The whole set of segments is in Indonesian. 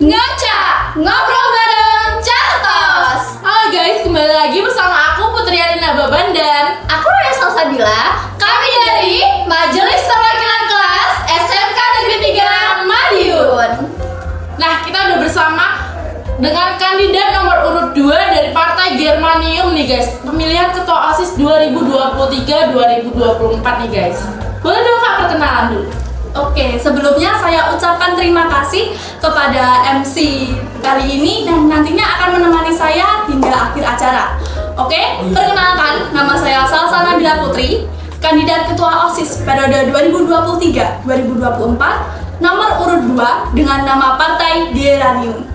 Ngaca, ngobrol bareng Cartos. Halo guys, kembali lagi bersama aku Putri Arina Baban dan Aku Raya Salsabila. Kami dari Majelis Perwakilan Kelas SMK Negeri 3 Madiun. Nah, kita udah bersama dengan kandidat nomor urut 2 dari Partai Germanium nih guys. Pemilihan Ketua OSIS 2023-2024 nih guys. Boleh dong Kak perkenalan dulu? Oke, sebelumnya saya ucapkan terima kasih kepada MC kali ini dan nantinya akan menemani saya hingga akhir acara. Oke, perkenalkan, nama saya Salsa Nabila Putri, kandidat Ketua OSIS periode 2023-2024, nomor urut 2 dengan nama Partai Germanium.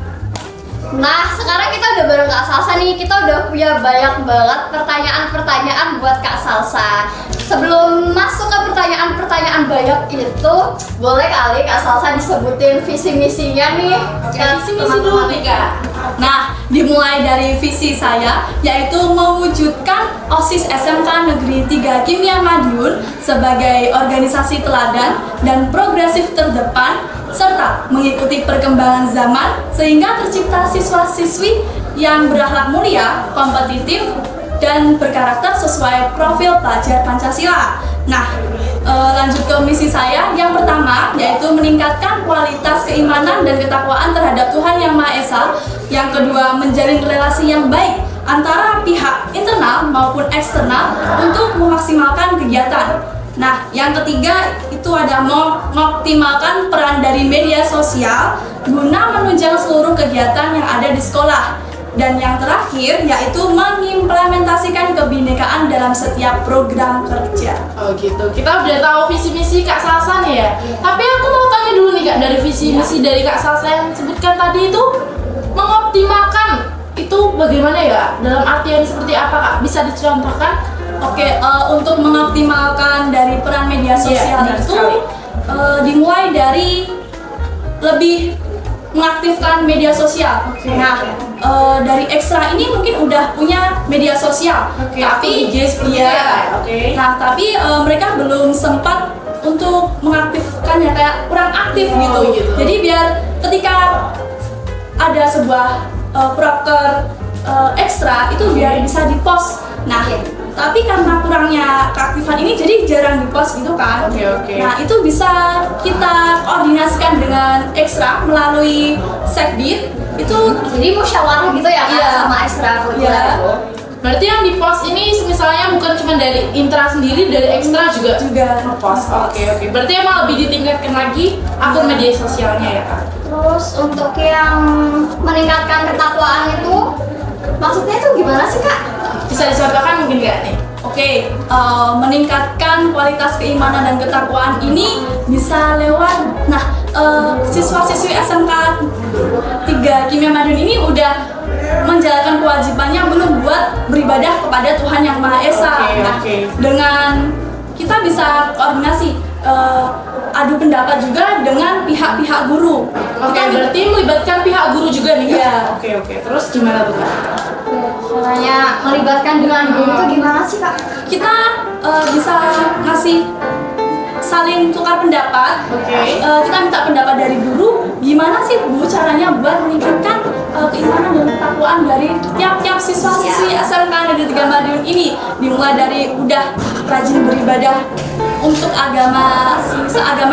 Nah, sekarang kita udah bareng Kak Salsa nih. Kita udah punya banyak banget pertanyaan-pertanyaan buat Kak Salsa. Sebelum masuk ke pertanyaan-pertanyaan banyak itu, boleh kali Kak Salsa disebutin visi misinya nih. Oke, visi-misi dulu nih Kak. Nah, dimulai dari visi saya, yaitu mewujudkan OSIS SMK Negeri 3 Kimia Madiun sebagai organisasi teladan dan progresif terdepan, serta mengikuti perkembangan zaman sehingga tercipta siswa-siswi yang berakhlak mulia, kompetitif, dan berkarakter sesuai profil pelajar Pancasila. Nah, lanjut ke misi saya. Yang pertama yaitu meningkatkan kualitas keimanan dan ketakwaan terhadap Tuhan Yang Maha Esa. Yang kedua, menjalin relasi yang baik antara pihak internal maupun eksternal untuk memaksimalkan kegiatan. Nah, yang ketiga itu ada mengoptimalkan peran dari media sosial guna menunjang seluruh kegiatan yang ada di sekolah. Dan yang terakhir yaitu mengimplementasikan kebinekaan dalam setiap program kerja. Oh gitu, kita udah tahu visi misi Kak Salsa nih ya. Tapi aku mau tanya dulu nih Kak, dari visi misi dari Kak Salsa yang sebutkan tadi itu mengoptimalkan itu bagaimana ya? Dalam artian seperti apa Kak? Bisa dicontohkan? Oke, untuk mengoptimalkan dari peran media sosial benar itu sekali. dimulai dari lebih mengaktifkan media sosial. Oke. Nah, dari ekstra ini mungkin udah punya media sosial, Oke, tapi IG seperti iya. itu ya, Kak? Oke. Nah, tapi mereka belum sempat untuk mengaktifkannya, kayak kurang aktif Oh, gitu. gitu. Jadi biar ketika ada sebuah proker ekstra itu biar bisa di-post. Nah, tapi karena kurangnya keaktifan ini jadi jarang di-post gitu kan. Oke. Nah, itu bisa kita koordinasikan dengan ekstra melalui Sekdit. Itu Jadi musyawarah gitu ya Kak, Iya. sama ekstrakurikuler Iya. itu. Berarti yang di post ini misalnya bukan cuma dari intra sendiri, dari ekstra juga nge-post. Oke. Berarti emang lebih ditingkatkan lagi akun media sosialnya ya Kak? Terus untuk yang meningkatkan ketakwaan itu, maksudnya itu gimana sih Kak? Bisa dicontohkan mungkin nggak nih? Oke, meningkatkan kualitas keimanan dan ketakwaan ini bisa lewat, siswa-siswi SMK 3 Kimia Madiun ini udah menjalankan kewajibannya belum buat beribadah kepada Tuhan Yang Maha Esa. Oke. Dengan kita bisa koordinasi, adu pendapat juga dengan pihak-pihak guru. Oke, berarti melibatkan pihak guru juga nih Kak? Iya. Oke. Terus gimana tuh Kak? Caranya melibatkan dengan guru itu gimana sih Kak? Kita bisa ngasih saling tukar pendapat. Oke. Kita minta pendapat dari guru, gimana sih Bu caranya buat meningkatkan keimanan dan ketakwaan dari tiap-tiap siswa-siswi SMK Negeri 3 Madiun ini. Dimulai dari udah rajin beribadah untuk agama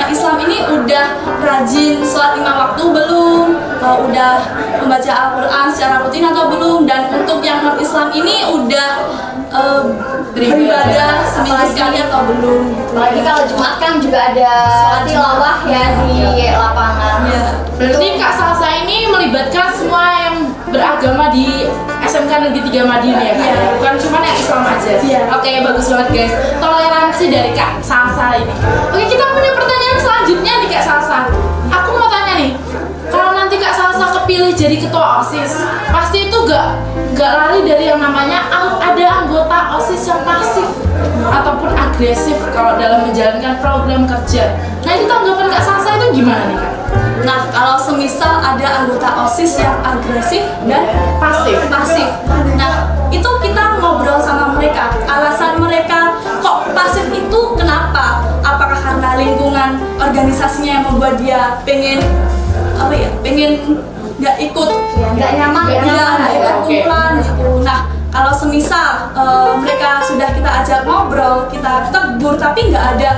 Islam ini, udah rajin sholat 5 waktu belum, udah membaca Al-Quran secara rutin atau belum, dan untuk yang non-Islam ini udah beribadah seminggu sekali atau belum. Apalagi kalau Jumat kan juga ada Sholat tilawah ya di lapangan. Iya. Berarti Kak Salsa ini melibatkan semua yang beragama di SMK Negeri 3 Madiun ya Kak? Iya. Bukan cuma yang Islam aja? Iya. Oke, bagus banget guys. Toleransi dari Kak Salsa ini. Oke, kita punya pertanyaan selanjutnya nih Kak Salsa. Aku mau tanya nih, kalau nanti Kak Salsa kepilih jadi ketua OSIS, pasti itu gak lari dari yang namanya ada anggota OSIS yang pasif ataupun agresif kalau dalam menjalankan program kerja. Nah, itu tanggapan Kak Salsa itu gimana nih Kak? Nah, kalau semisal ada anggota OSIS yang agresif dan Pasif. Nah, itu kita ngobrol sama mereka. Alasan mereka kok pasif itu kenapa? Apakah karena lingkungan organisasinya yang membuat dia pengen nggak ikut nggak nyaman nggak ya. ikut Oke. kumpulan gitu. Nah, kalau semisal mereka sudah kita ajak ngobrol, kita tegur tapi nggak ada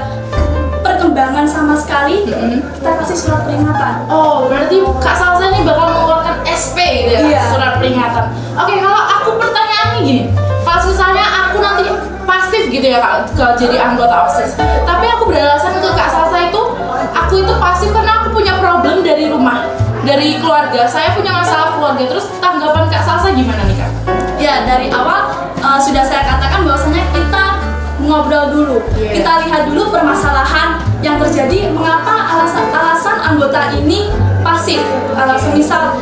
perkembangan sama sekali, kita kasih surat peringatan. Oh, berarti Kak Salsa ini bakal mengeluarkan SP gitu ya, Iya. surat peringatan. Oke, kalau aku pertanyaannya gini, kalau misalnya aku nanti pasif gitu ya Kak, kalau jadi anggota OSIS, tapi aku beralasan ke Kak Salsa itu, aku itu pasif karena aku punya problem dari rumah, dari keluarga, saya punya masalah keluarga. Terus tanggapan Kak Salsa gimana nih Kak? Ya, dari awal sudah saya katakan bahwasanya kita ngobrol dulu, Iya. kita lihat dulu permasalahan yang terjadi, mengapa alasan anggota ini pasif. Semisal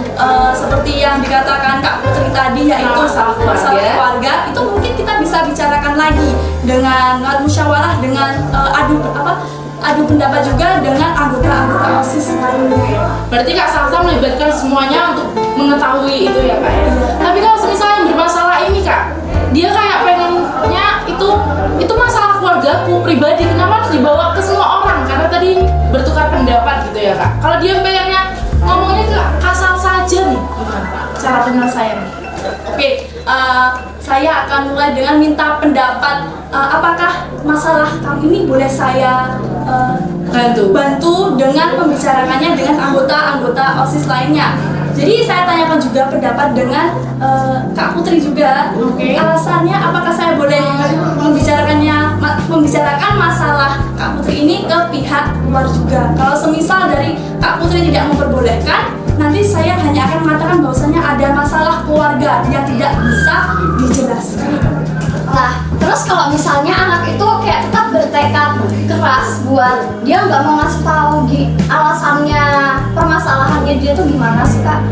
seperti yang dikatakan Kak Putri tadi, yaitu Masalah keluarga. keluarga, itu mungkin kita bisa bicarakan lagi dengan musyawarah, dengan adu pendapat juga dengan anggota OSIS lainnya. Berarti Kak Salsa melibatkan semuanya untuk mengetahui itu ya Kak ya. Tapi kalau misalnya yang bermasalah ini Kak, dia kayak pengennya itu masalah keluargaku pribadi, kenapa harus dibawa ke semua orang? Karena tadi bertukar pendapat gitu ya Kak. Kalau dia pengennya ngomongnya ke Kak Salsa aja nih, gimana Pak cara penyelesaiannya? Oke, saya akan mulai dengan minta pendapat, apakah masalah kamu ini boleh saya bantu dengan membicarakannya dengan anggota OSIS lainnya. Jadi saya tanyakan juga pendapat dengan Kak Putri juga. Oke. Alasannya apakah saya boleh membicarakan masalah Kak Putri ini ke pihak luar juga. Kalau semisal dari Kak Putri tidak memperbolehkan, nanti saya hanya akan mengatakan bahwasanya ada masalah keluarga yang tidak bisa dijelaskan. Nah, terus kalau misalnya anak itu kayak tetap bertekad keras buat dia nggak mau ngasih tahu alasannya, permasalahannya dia tuh gimana sih Kak?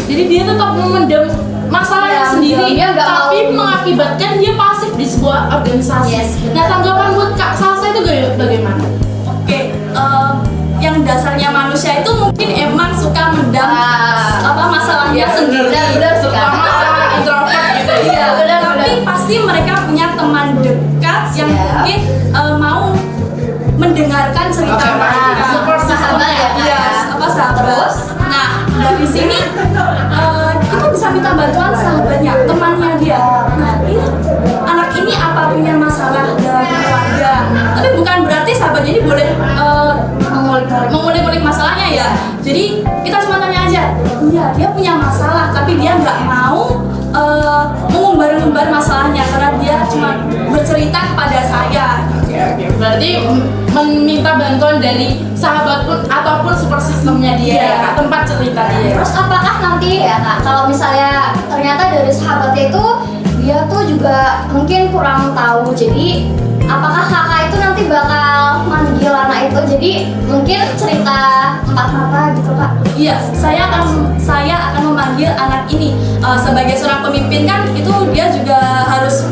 Jadi dia tetap memendam masalahnya Ya, sendiri, dia nggak tapi mau. mengakibatkan dia pasif di sebuah organisasi. Yes, benar. Nah, tanggapan buat Kak Salsa itu bagaimana? Oke, yang dasarnya manusia itu mungkin emang suka mendam masalahnya sendiri. Benar sih Kak. Terutama introvert gitu ya. Iya, benar, tapi benar. pasti mereka punya teman dekat yang Siap. mungkin mau mendengarkan cerita Oke, pasti. mereka. Support Sahabat ya, Kak, Iya, ya. sahabat. Terus? Nah, dari sini kita bisa minta bantuan sahabatnya, temannya dia. Nah, ini anak ini apa punya masalah dalam keluarga? Tapi bukan berarti sahabatnya ini boleh mengulik-ulik masalahnya ya. Jadi kita cuma tanya aja, iya dia punya masalah, tapi dia nggak mau mengumbar-umbar masalahnya karena dia cuma bercerita kepada saya. Oke. Berarti meminta bantuan dari sahabat pun ataupun support sistemnya dia Iya. ya Kak, tempat cerita dia. Terus apakah nanti ya Kak, kalau misalnya ternyata dari sahabatnya itu dia tuh juga mungkin kurang tahu, jadi apakah kakak itu nanti bakal manggil anak itu, jadi mungkin cerita empat mata gitu Kak? Iya, saya akan memanggil anak ini sebagai seorang pemimpin, kan itu dia juga harus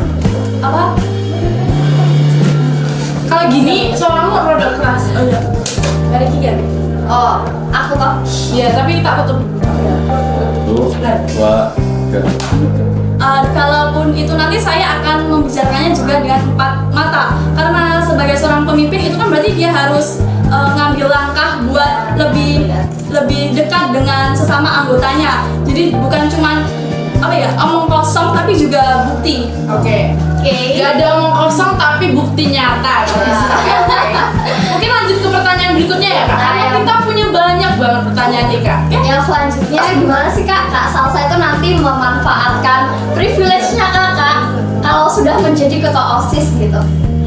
Kalau gini suaramu rada keras. Oh iya. Dari Kigan. Oh, aku toh. Iya, tapi tak tutup. 1, 2, 3. Kalaupun itu nanti saya akan membicarakannya juga dengan empat mata, karena sebagai seorang pemimpin itu kan berarti dia harus ngambil langkah buat lebih dekat dengan sesama anggotanya. Jadi bukan cuman omong kosong tapi juga bukti. Oke. Gak ada omong kosong tapi bukti nyata. Mungkin lanjut ke pertanyaan berikutnya ya Kak. Karena kita punya banyak banget pertanyaan nih Kak. Yang selanjutnya gimana sih Kak Salsa itu nanti memanfaatkan privilege-nya Kakak kalau sudah menjadi ketua OSIS gitu?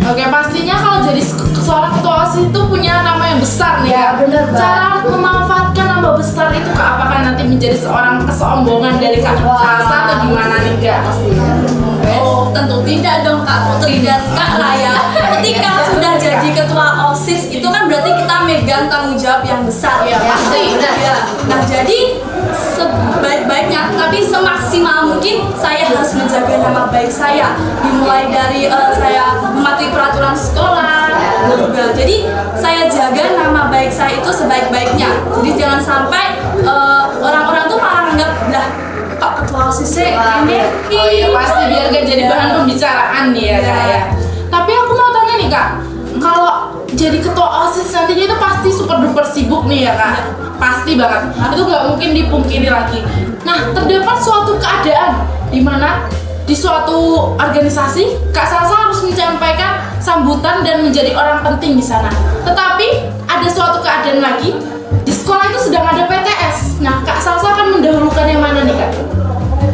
Oke, pastinya kalau jadi seorang ketua OSIS itu punya nama yang besar nih Ya, Kak. bener banget. Cara memanfaatkan nama besar itu Kak, apakah nanti menjadi seorang kesombongan dari Kak Wah. Salsa atau gimana nih Kak? Oh, tentu tidak dong Kak Putri dan Kak Raya. Ketika sudah jadi ketua OSIS itu kan berarti kita megang tanggung jawab yang besar. Iya, pasti. Ya. Nah, jadi sebaik-baiknya tapi semaksimal mungkin saya harus menjaga nama baik saya. Dimulai dari saya mematuhi peraturan sekolah juga. Jadi saya jaga nama baik saya itu sebaik-baiknya. Jadi jangan sampai orang-orang tuh malah anggap lah Kak ketua OSIS ini. Oh iya, pasti biar gak jadi bahan pembicaraan nih ya Kak ya. Tapi aku mau tanya nih Kak, kalau jadi ketua OSIS nantinya itu pasti super duper sibuk buruk nih ya kak, pasti banget. Itu nggak mungkin dipungkiri lagi. Nah, terdapat suatu keadaan di mana di suatu organisasi Kak Salsa harus menyampaikan sambutan dan menjadi orang penting di sana. Tetapi ada suatu keadaan lagi, di sekolah itu sedang ada PTS. Nah, Kak Salsa akan mendahulukan yang mana nih kak?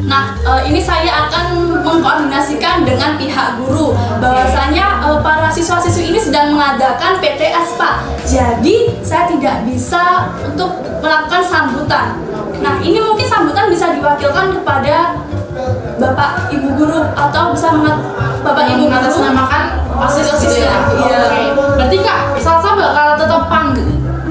Nah, ini saya akan mengkoordinasikan dengan pihak guru bahwasanya para siswa-siswi ini sedang mengadakan PTS Pak. Jadi saya tidak bisa untuk melakukan sambutan. Nah, ini mungkin sambutan bisa diwakilkan kepada Bapak Ibu guru atau bisa Bapak Ibu guru mengatasnamakan OSIS gitu ya. Iya. Oke. Berarti Kak Salsa bakal tetap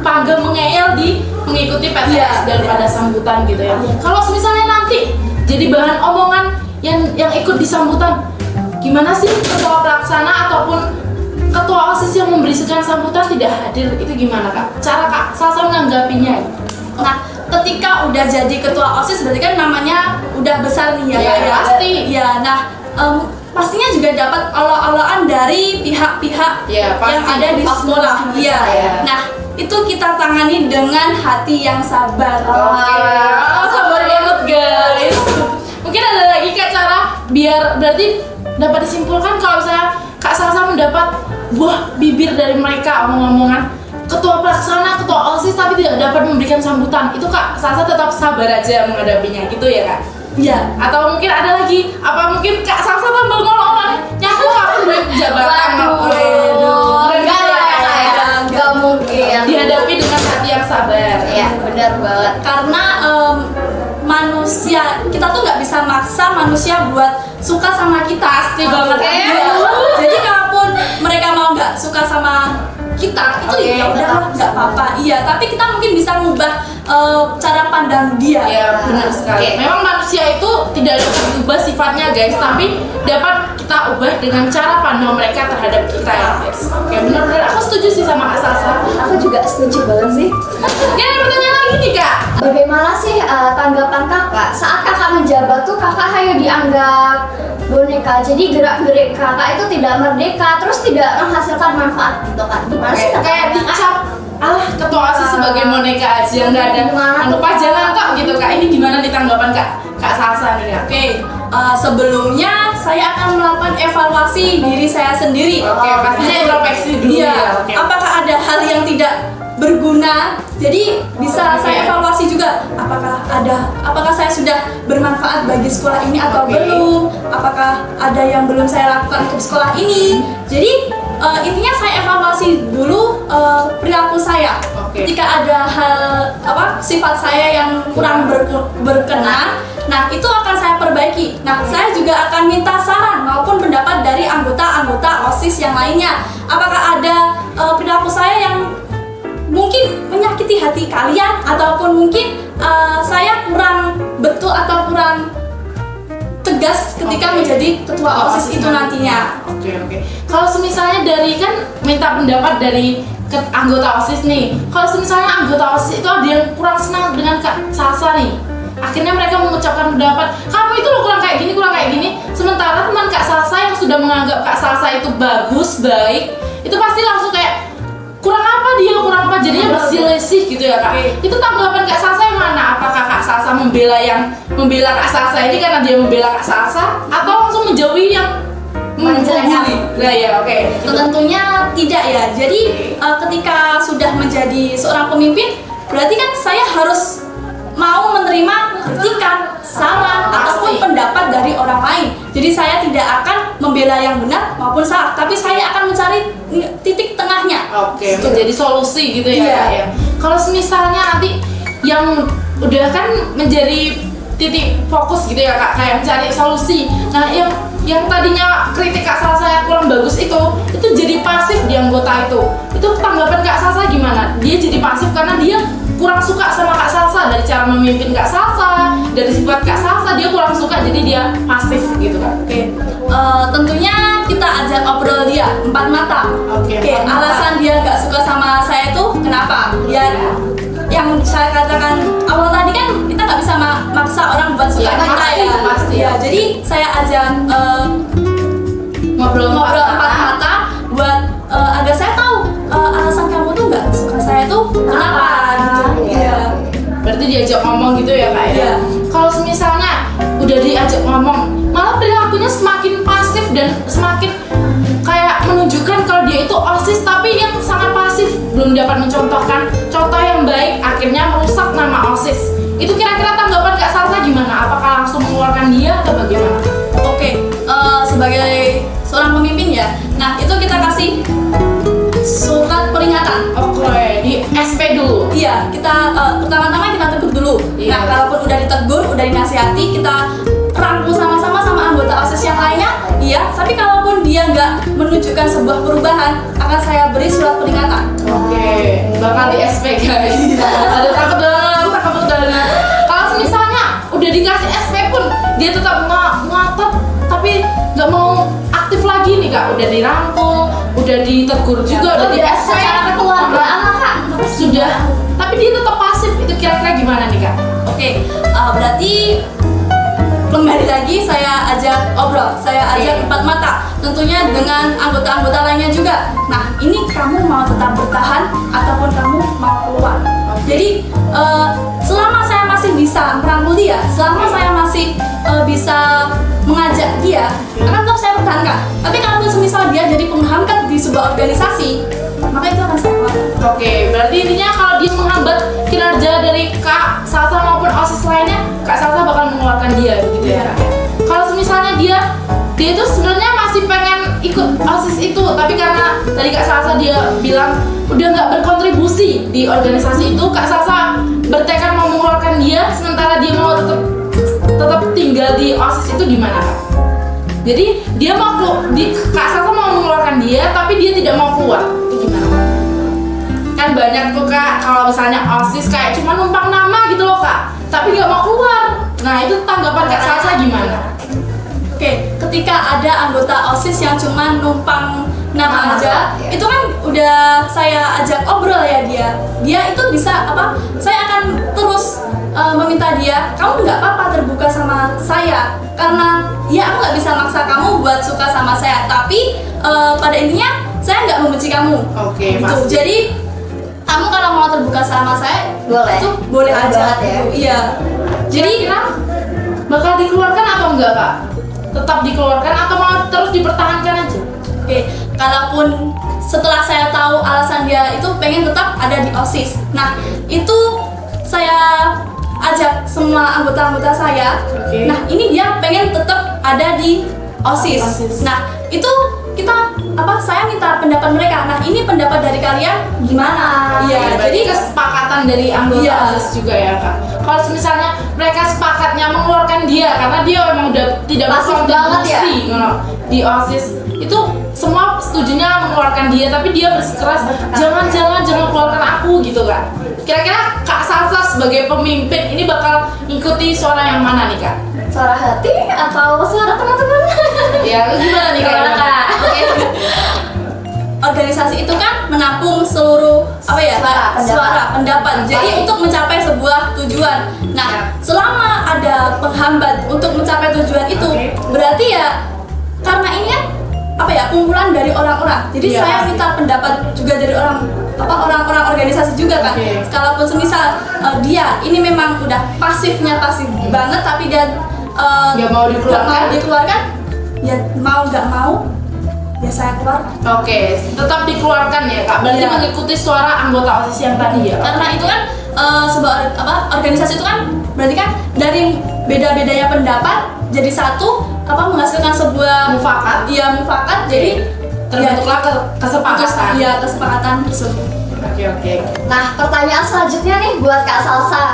panggil mengeyel di mengikuti PTS daripada sambutan gitu ya. Kalau misalnya nanti jadi bahan omongan yang ikut di sambutan, gimana sih ketua pelaksana ataupun ketua OSIS yang memberikan sambutan tidak hadir, itu gimana Kak? Cara Kak Salsa menanggapinya? Nah, ketika udah jadi ketua OSIS berarti kan namanya udah besar nih ya, Ya, Kak, ya. pasti. Ya, nah pastinya juga dapat olo-oloan dari pihak-pihak Ya, pasti. yang ada di sekolah. Iya. Ya. Nah, itu kita tangani dengan hati yang sabar. Sabar banget guys. Mungkin ada lagi Kak cara biar berarti dapat disimpulkan kalau misalnya Kak Salsa mendapat buah bibir dari mereka omong-omongan ketua pelaksana, ketua OSIS tapi tidak dapat memberikan sambutan, itu Kak Salsa tetap sabar aja menghadapinya gitu ya Kak? Iya. Atau mungkin ada lagi, apa mungkin Kak Salsa tambah ngolong-ngolong nyaku aku duit jabatan Nggak mungkin. dihadapi dengan hati yang sabar. Ya, benar banget. Karena manusia, kita tuh nggak bisa maksa manusia buat suka sama kita. Pasti banget. Iya. Jadi kalaupun mereka mau nggak suka sama kita, itu ya udah nggak apa-apa. Iya, tapi kita mungkin bisa mengubah cara pandang dia. Ya benar sekali. Memang manusia itu tidak dapat berubah sifatnya guys, tapi dapat kita ubah dengan cara pandang mereka terhadap kita ya guys. Oke, benar-benar aku setuju sih sama Kak Salsa. Aku juga setuju banget sih. Ini ada pertanyaan lagi nih Kak. Bagaimana sih tanggapan kakak saat kakak menjabat tuh kakak hanya dianggap boneka, jadi gerak-gerik kakak itu tidak merdeka, terus tidak menghasilkan manfaat gitu kan? Gimana sih kakak? Kayak dicap alah ketua OSIS sebagai boneka aja yang nggak ada anu pajangan kok gitu Kak. Ini gimana nih tanggapan Kak Salsa nih Kak? Oke, sebelumnya saya akan melakukan evaluasi diri saya sendiri. Oke, pastinya introspeksi dulu Iya. ya. Oke. Apakah ada hal yang tidak berguna? Jadi bisa saya evaluasi juga. Apakah saya sudah bermanfaat bagi sekolah ini atau belum? Apakah ada yang belum saya lakukan untuk sekolah ini? Jadi intinya saya evaluasi dulu perilaku saya. Ketika ada hal sifat saya yang kurang berkenan, nah itu akan saya perbaiki. Nah, saya juga akan minta saran maupun pendapat dari anggota-anggota OSIS yang lainnya. Apakah ada perilaku saya yang mungkin menyakiti hati kalian, ataupun mungkin saya kurang betul atau kurang tegas ketika menjadi ketua OSIS itu nantinya. Oke. Kalau misalnya dari kan minta pendapat dari anggota OSIS nih. Kalau misalnya anggota OSIS itu ada yang kurang senang dengan Kak Salsa nih. Akhirnya mereka mengucapkan pendapat, kamu itu lo kurang kayak gini. Sementara teman Kak Salsa yang sudah menganggap Kak Salsa itu bagus, baik, itu pasti langsung kayak kurang apa jadinya berselisih gitu ya Kak. Itu tanggapan Kak Salsa yang mana? Apakah Kak Salsa membela Kak Salsa ini karena dia membela Kak Salsa, atau langsung menjauhi yang membuli? Nah ya oke. Tentunya tidak ya. Jadi ketika sudah menjadi seorang pemimpin, berarti kan saya harus mau menerima kritikan, saran, ataupun pendapat dari orang lain. Jadi saya tidak akan membela yang benar maupun salah, tapi saya akan mencari titik tengahnya. Oke, menjadi solusi gitu ya Iya. Kak ya. Kalau misalnya nanti yang udah kan menjadi titik fokus gitu ya Kak, kayak mencari solusi. Nah, yang tadinya kritik Kak Salsa yang kurang bagus itu jadi pasif di anggota itu. Itu tanggapan Kak Salsa gimana? Dia jadi pasif karena dia kurang suka sama Kak Salsa, dari cara memimpin Kak Salsa, dari sifat Kak Salsa dia kurang suka, jadi dia pasif gitu Kak. Oke. Tentunya kita ajak obrol dia 4 mata. Oke, Oke, 4 mata. alasan dia nggak suka sama saya itu kenapa? Ya, yang saya katakan awal tadi kan kita nggak bisa maksa orang buat suka Iya, kita pasti, ya. pasti. Ya, jadi saya ajak Ngobrol ngobrol 4 mata buat agar saya tahu alasan kamu tuh nggak suka saya tuh kenapa diajak ngomong gitu ya kak ya. Iya. Kalau misalnya udah diajak ngomong, malah perilakunya semakin pasif dan semakin kayak menunjukkan kalau dia itu OSIS tapi yang sangat pasif, belum dapat mencontohkan contoh yang baik, akhirnya merusak nama OSIS. Itu kira-kira tanggapan Kak Salsa gimana? Apakah langsung mengeluarkan dia atau bagaimana? Oke, sebagai seorang pemimpin ya, nah itu kita kasih surat peringatan. Oke, di SP dulu. Iya, kita pertama-tama kita tegur dulu. Iya. Nah, kalaupun udah ditegur, udah dinasihati, kita rangkul sama-sama sama anggota OSIS yang lainnya. Iya, tapi kalaupun dia nggak menunjukkan sebuah perubahan, akan saya beri surat peringatan. Oke, bakal di SP guys. Ada takut banget. Kalau misalnya udah dikasih SP pun dia tetap ngotot tapi nggak mau aktif lagi nih kak. Udah dirangkul, udah ditegur juga, udah di SP. Secara kekeluargaan lah kak. Sudah, tapi dia tetap pasif. Itu kira-kira gimana nih kak? Oke, berarti kembali lagi saya ajak obrol, saya ajak empat mata, tentunya dengan anggota-anggota lainnya juga. Nah, ini kamu mau tetap bertahan ataupun kamu mau keluar? Jadi selama saya masih bisa merangkul dia, selama saya masih bisa mengajak dia, akan tetap saya pertahankan. Tapi kalau semisal dia jadi penghambat di sebuah organisasi, maka itu akan saya keluarkan. Oke, berarti intinya kalau dia menghambat kinerja dari Kak Salsa maupun OSIS lainnya, Kak Salsa bakal mengeluarkan dia begitu ya Kak? Kalau misalnya dia itu sebenarnya masih pengen ikut OSIS itu, tapi karena tadi Kak Salsa dia bilang udah nggak berkontribusi di organisasi itu, Kak Salsa bertekad mau mengeluarkan dia, sementara dia mau tetap tinggal di OSIS itu gimana Kak? Jadi dia mau Kak Salsa mau mengeluarkan dia, tapi dia tidak mau keluar. Itu gimana? Kan banyak tuh Kak, kalau misalnya OSIS kayak cuma numpang nama gitu loh Kak, tapi nggak mau keluar. Nah itu tanggapan Kak Salsa gimana? Oke, ketika ada anggota OSIS yang cuma numpang nama aja, iya. itu kan udah saya ajak obrol ya dia. Dia itu bisa apa? Saya akan terus meminta dia, kamu nggak apa-apa terbuka sama saya, karena ya aku nggak bisa maksa kamu buat suka sama saya. Tapi pada intinya saya nggak membenci kamu. Oke, Gitu. pasti. Jadi kamu kalau mau terbuka sama saya, Boleh. itu boleh Boleh aja. banget ya. Gitu. Iya. Jadi Kira-kira bakal dikeluarkan atau enggak Kak? Tetap dikeluarkan atau mau terus dipertahankan aja? oke, kalaupun setelah saya tahu alasan dia itu pengen tetap ada di OSIS. Nah, itu saya ajak semua anggota-anggota saya. Oke. Nah, ini dia pengen tetap ada di OSIS. OSIS. Nah, itu kita saya minta pendapat mereka. Nah, ini pendapat dari kalian gimana? Iya, Jadi jadi kesepakatan dari anggota Iya. OSIS juga ya Kak. Kalau misalnya mereka sepakatnya mengeluarkan dia karena dia memang udah tidak Pasif banget ya. berkontribusi ngono, di OSIS, itu semua setujunya mengeluarkan dia, tapi dia bersikeras jangan keluarkan aku gitu Kak. Kira-kira Kak Salsa sebagai pemimpin ini bakal ikuti suara yang mana nih Kak? Suara hati atau suara teman-teman? Ya, lu gimana nih Kak? Gimana, Kak? Oke. Organisasi itu kan menampung seluruh suara, pendapat. Jadi Baik. untuk mencapai sebuah tujuan. Nah, selama ada penghambat untuk mencapai tujuan itu, Oke. berarti ya karena ini kan kumpulan dari orang-orang. Jadi Iya, saya pasti. minta pendapat juga dari orang-orang organisasi juga kan. Oke. Kalaupun semisal dia ini memang udah pasif banget, tapi dia Nggak mau dikeluarkan, ya mau nggak mau ya saya keluarkan. Oke, tetap dikeluarkan ya Kak. Berarti Iya. mengikuti suara anggota OSIS yang tadi ya Kak? Karena itu kan sebuah organisasi itu kan berarti kan dari beda-bedanya pendapat jadi satu menghasilkan sebuah Mufakat. mufakat, jadi Terbentuklah kesepakatan. Iya, kesepakatan tersebut. Oke. Nah, pertanyaan selanjutnya nih buat Kak Salsa,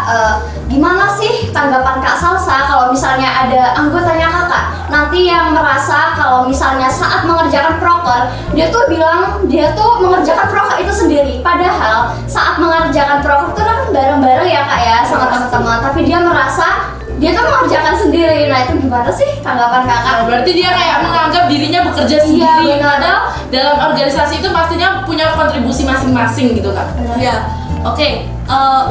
gimana sih tanggapan Kak Salsa kalau misalnya ada anggotanya kakak nanti yang merasa kalau misalnya saat mengerjakan proker dia tuh bilang dia tuh mengerjakan proker itu sendiri, padahal saat mengerjakan proker itu kan bareng-bareng ya Kak ya sama teman-teman, tapi dia merasa dia tuh mengerjakan sendiri. Nah, itu gimana sih tanggapan kakak? Nah, berarti dia kayak menganggap dirinya bekerja Iya, sendiri, benar. padahal dalam organisasi itu pastinya punya kontribusi masing-masing gitu Kak. Ya, oke.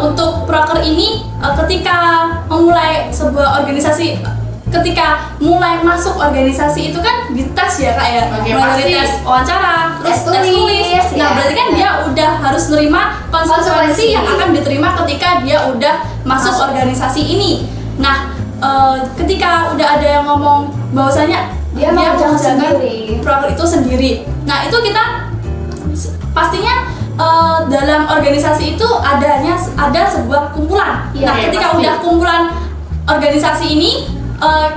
Untuk proker ini ketika memulai sebuah organisasi, ketika mulai masuk organisasi itu kan dites ya Kak ya. Oke, Mulai dari pasti. tes wawancara, terus Tes tulis, Nah, ya. berarti kan dia udah harus nerima konsekuensi yang akan diterima diterima ketika dia udah masuk organisasi ini. Nah, ketika udah ada yang ngomong bahwasanya Dia mengerjakan mengerjakan sendiri. proker itu sendiri. Nah, itu kita pastinya dalam organisasi itu ada sebuah kumpulan. Iya, Nah, ketika pasti. udah kumpulan organisasi ini,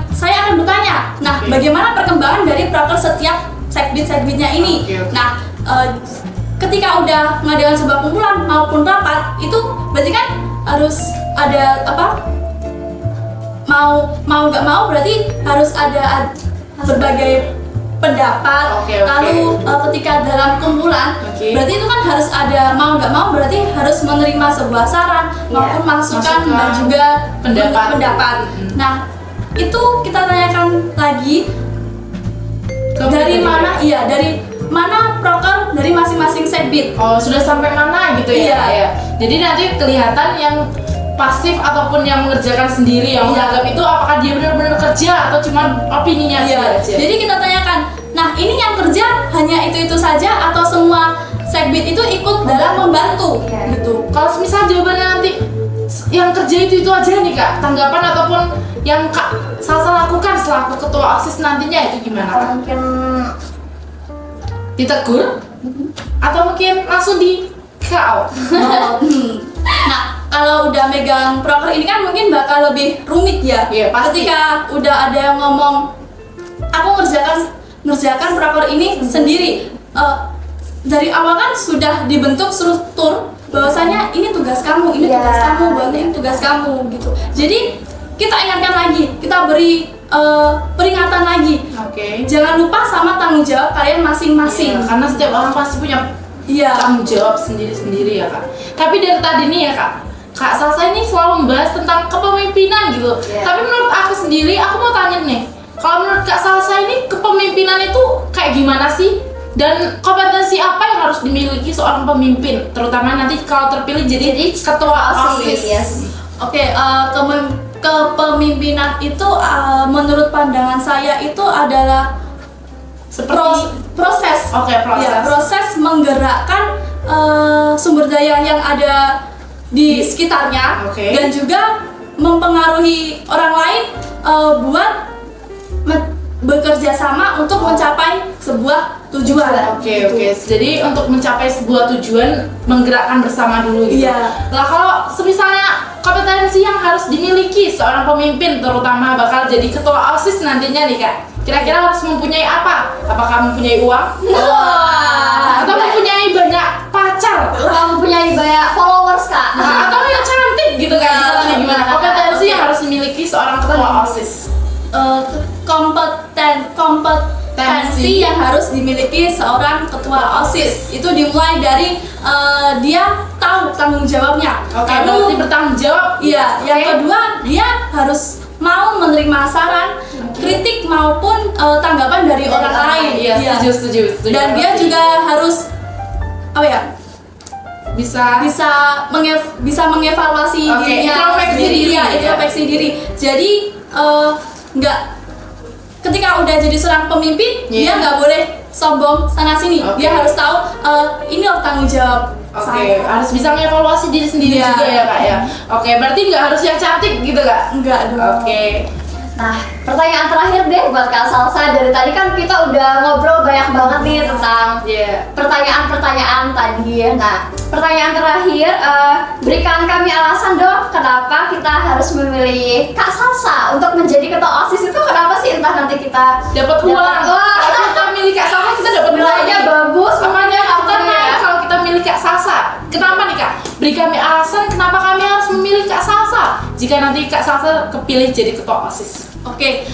saya akan bertanya, nah Oke. bagaimana perkembangan dari proker setiap sekbid-sekbidnya ini? Oke. Nah, ketika udah mengadakan sebuah kumpulan maupun rapat, itu berarti kan harus ada apa? Mau nggak mau berarti harus ada berbagai pendapat. Oke. Lalu ketika dalam kumpulan, Oke. berarti itu kan harus ada mau nggak mau berarti harus menerima sebuah saran maupun masukan dan juga pendapat. Nah, itu kita tanyakan lagi dari mana? Iya, dari mana proker dari masing-masing sekbid. Oh, sudah sampai mana gitu ya? Iya. Kak, ya? Jadi nanti kelihatan yang pasif ataupun yang mengerjakan sendiri yang menganggap itu apakah dia benar-benar kerja atau cuma opininya dia aja. Jadi kita tanyakan, nah ini yang kerja hanya itu saja atau semua sekbid itu ikut dalam membantu Iya. gitu. Kalau misal jawabannya nanti yang kerja itu aja nih Kak, tanggapan ataupun yang Kak Salsa lakukan selaku ketua OSIS nantinya itu gimana Kak? Mungkin Ditegur? Atau mungkin langsung di KO? Nah, kalau udah megang proker ini kan mungkin bakal lebih rumit ya. Iya, pasti. Ketika udah ada yang ngomong, aku ngerjakan proker ini sendiri. Dari awal kan sudah dibentuk struktur bahwasanya ini tugas kamu, ini Iya. tugas kamu, bahwasanya ini tugas kamu gitu. Jadi kita ingatkan lagi, kita beri peringatan lagi. Oke. Jangan lupa sama tanggung jawab kalian masing-masing. Iya, karena setiap orang pasti punya Iya. tanggung jawab sendiri-sendiri ya Kak. Tapi dari tadi nih ya Kak Salsa ini selalu membahas tentang kepemimpinan gitu. Iya. Tapi menurut aku sendiri, aku mau tanya nih, kalau menurut Kak Salsa ini kepemimpinan itu kayak gimana sih? Dan kompetensi apa yang harus dimiliki seorang pemimpin, terutama nanti kalau terpilih jadi ketua OSIS? Yes. Oke, kepemimpinan itu menurut pandangan saya itu adalah proses. Oke, proses. Ya, proses menggerakkan sumber daya yang ada di sekitarnya Oke. dan juga mempengaruhi orang lain buat bekerja sama untuk mencapai sebuah tujuan. Oke. Jadi untuk mencapai sebuah tujuan menggerakkan bersama dulu gitu. Iya. Lah kalau misalnya kompetensi yang harus dimiliki seorang pemimpin, terutama bakal jadi ketua OSIS nantinya nih Kak, kira-kira harus mempunyai apa? Apakah mempunyai uang? Atau mempunyai banyak pacar? Kamu punya banyak followers Kak. Atau yang cantik gitu kan? Gimana? Kompetensi yang harus dimiliki seorang ketua OSIS? Kompetensi yang harus dimiliki seorang ketua OSIS itu dimulai dari dia tahu tanggung jawabnya. Oke, berarti bertanggung jawab. Iya, yang Oke. kedua dia harus mau menerima saran, kritik maupun tanggapan dari orang lain. Iya, setuju. Dan dia juga harus apa ya? bisa bisa mengevaluasi Oke, dirinya introspeksi sendiri, diri, ya, ya. introspeksi diri. Jadi nggak ketika udah jadi seorang pemimpin dia nggak boleh sombong sana sini. Oke. Dia harus tahu ini loh tanggung jawab Oke, saya. harus bisa mengevaluasi diri sendiri Iya. juga ya Kak ya. Oke, berarti nggak harus yang cantik gitu Kak? Enggak dong. Oke. Nah, pertanyaan terakhir deh buat Kak Salsa. Dari tadi kan kita udah ngobrol banyak banget nih tentang Iya. pertanyaan-pertanyaan tadi. Nah, pertanyaan terakhir, berikan kami alasan dong kenapa kita harus memilih Kak Salsa untuk menjadi ketua OSIS itu kenapa sih? Entah nanti kita Dapat uang. Wah, Kalau kita milik Kak Salsa kita dapat uang. nilainya bagus. Makanya kita Apa naik ya? kalau kita milik Kak Salsa. Kenapa nih Kak? Beri kami alasan kenapa kami harus memilih Kak Salsa jika nanti Kak Salsa kepilih jadi ketua OSIS. Oke,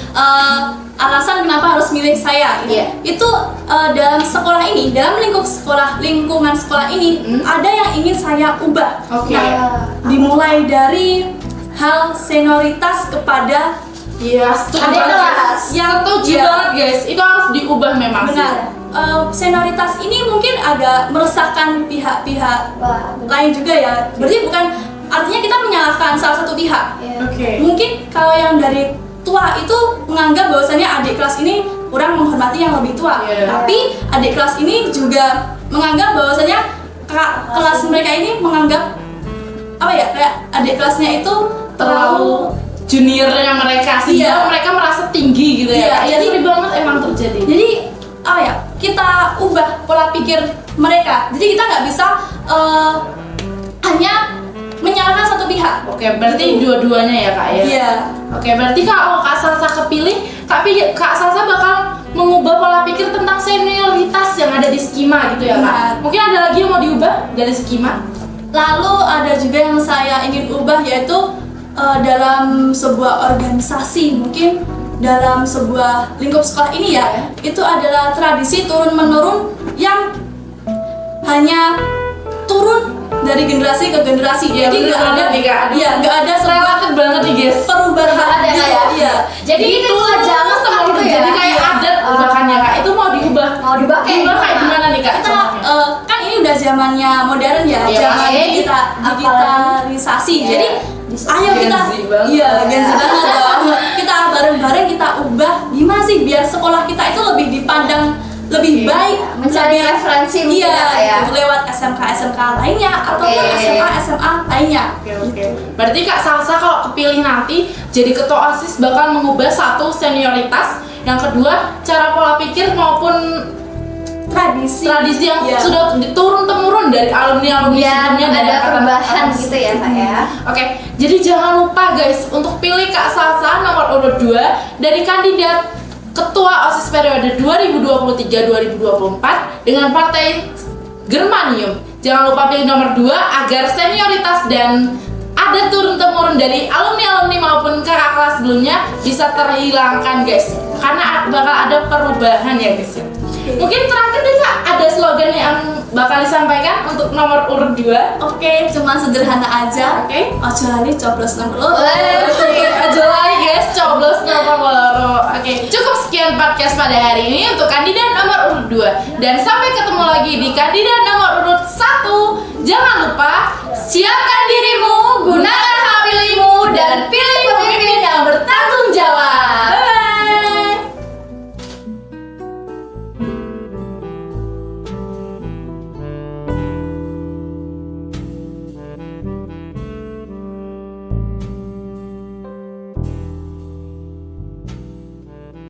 alasan kenapa harus milih saya Iya. itu dalam sekolah ini, dalam lingkungan sekolah ini ada yang ingin saya ubah. Oke. Nah, dimulai dari hal senioritas kepada Iya, setuju Adik banget. kelas. Yang setuju Iya. banget guys. Itu harus diubah memang sih. benar. Senioritas ini mungkin agak meresahkan pihak-pihak Wah, lain juga ya. Berarti bukan artinya kita menyalahkan salah satu pihak. iya. Oke. Mungkin kalau yang dari tua itu menganggap bahwasanya adik kelas ini kurang menghormati yang lebih tua. Iya. Tapi adik kelas ini juga menganggap bahwasanya kakak kelas mereka ini menganggap apa ya, kayak adik kelasnya itu terlalu juniornya mereka sehingga Iya. mereka merasa tinggi gitu ya. Iya, Jadi sering banget emang terjadi. Jadi apa ya, kita ubah pola pikir mereka. Jadi kita nggak bisa hanya menyalahkan satu pihak. Oke, berarti dua-duanya ya kak ya? Iya. Oke, berarti kalau Kak Salsa kepilih, Kak Salsa bakal mengubah pola pikir tentang senioritas yang ada di skema gitu ya kak? Benar. Mungkin ada lagi yang mau diubah dari skema? Lalu ada juga yang saya ingin ubah, yaitu dalam sebuah organisasi, mungkin dalam sebuah lingkup sekolah ini ya, itu adalah tradisi turun-menurun yang hanya turun dari generasi ke generasi. Iya, Jadi bener banget nih, Kak. Iya, nggak ada Related banget nih guys. perubahan Nggak ada, gitu. kayak. Iya. Jadi itu ajaran sama gitu ya. jadi kayak adat bahkan ya kak, itu mau diubah. Mau diubah kayak gimana nih kak? Kita contohnya? kan ini udah zamannya modern ya, Iya, zaman pasti. digitalisasi. Iya. Jadi ayo kita, Gen Z banget. iya Gen Z banget dong. Kita bareng-bareng kita ubah gimana sih biar sekolah kita itu lebih dipandang lebih Oke. baik, Mencari lebih- referensi mungkin iya, ya. gitu, lewat SMK lainnya ataupun Oke. SMA lainnya. Oke. Berarti Kak Salsa kalau kepilih nanti jadi ketua OSIS bakal mengubah satu senioritas, yang kedua cara pola pikir maupun Tradisi yang Iya. sudah turun temurun dari alumni Biar sebelumnya dari ada angkatan perubahan atas. gitu ya kak ya. Oke, jadi jangan lupa guys untuk pilih Kak Salsa nomor urut 2 dari kandidat Ketua OSIS periode 2023-2024 dengan Partai Germanium. Jangan lupa pilih nomor 2 agar senioritas dan ada turun-temurun dari alumni-alumni maupun kakak kelas sebelumnya bisa terhilangkan guys. Karena bakal ada perubahan ya guys ya. Mungkin terakhir deh Kak, ada slogan yang bakal disampaikan untuk nomor urut 2. Oke, cuman sederhana aja. Oke. Ojo lali coblos nomor. Aja lagi guys, coblos nomor loro. Oke, cukup sekian podcast pada hari ini untuk kandidat nomor urut 2. Dan sampai ketemu lagi di kandidat nomor urut 1. Jangan lupa siapkan dirimu, gunakan hak pilihmu dan pilih